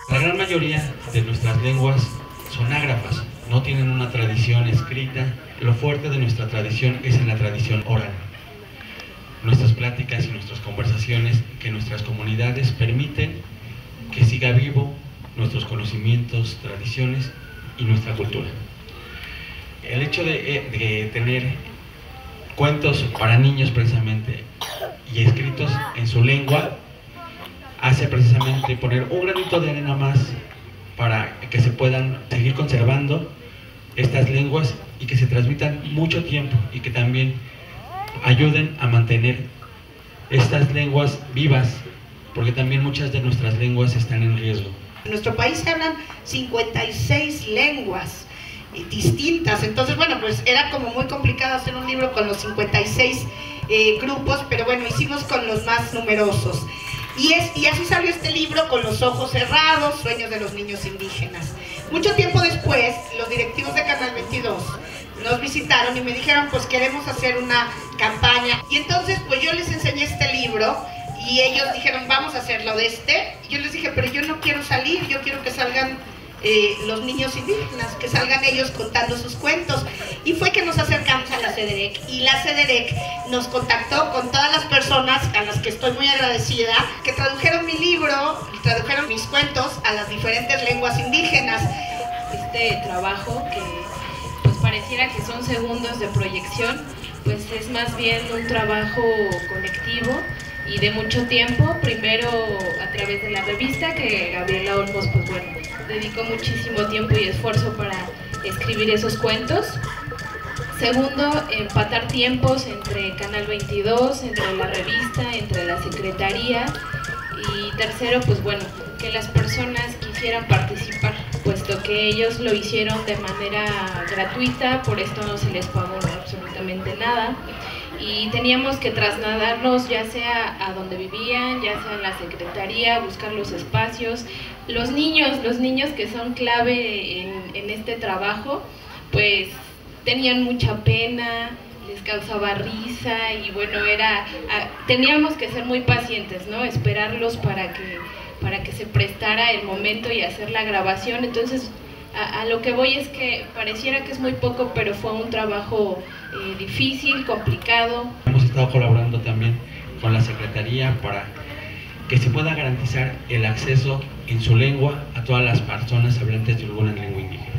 La gran mayoría de nuestras lenguas son ágrafas, no tienen una tradición escrita. Lo fuerte de nuestra tradición es en la tradición oral. Nuestras pláticas y nuestras conversaciones que nuestras comunidades permiten que siga vivo nuestros conocimientos, tradiciones y nuestra cultura. El hecho de tener cuentos para niños precisamente y escritos en su lengua hace precisamente poner un granito de arena más para que se puedan seguir conservando estas lenguas y que se transmitan mucho tiempo y que también ayuden a mantener estas lenguas vivas, porque también muchas de nuestras lenguas están en riesgo. En nuestro país se hablan 56 lenguas distintas, entonces bueno, pues era como muy complicado hacer un libro con los 56 grupos, pero bueno, hicimos con los más numerosos. Y así salió este libro, Con los ojos cerrados, Sueños de los niños indígenas. Mucho tiempo después, los directivos de Canal 22 nos visitaron y me dijeron, pues queremos hacer una campaña. Y entonces, pues yo les enseñé este libro y ellos dijeron, vamos a hacerlo de este. Y yo les dije, pero yo no quiero salir, yo quiero que salgan los niños indígenas, que salgan ellos contando sus cuentos. Y fue que nos acercamos a la CEDEREC y la CEDEREC nos contactó con todas las personas a las que estoy muy agradecida, que tradujeron mi libro, tradujeron mis cuentos a las diferentes lenguas indígenas. Este trabajo que pues pareciera que son segundos de proyección, pues es más bien un trabajo colectivo y de mucho tiempo, primero a través de la revista, que Gabriela Olmos, pues bueno, dedicó muchísimo tiempo y esfuerzo para escribir esos cuentos. Segundo, empatar tiempos entre Canal 22, entre la revista, entre la secretaría. Y tercero, pues bueno, que las personas quisieran participar, puesto que ellos lo hicieron de manera gratuita, por esto no se les pagó absolutamente nada. Y teníamos que trasladarlos ya sea a donde vivían, ya sea en la secretaría, buscar los espacios. Los niños que son clave en este trabajo, pues tenían mucha pena, les causaba risa y bueno, teníamos que ser muy pacientes, ¿no? Esperarlos para que se prestara el momento y hacer la grabación. Entonces, a lo que voy es que pareciera que es muy poco, pero fue un trabajo difícil, complicado. Hemos estado colaborando también con la Secretaría para que se pueda garantizar el acceso en su lengua a todas las personas hablantes de alguna lengua indígena.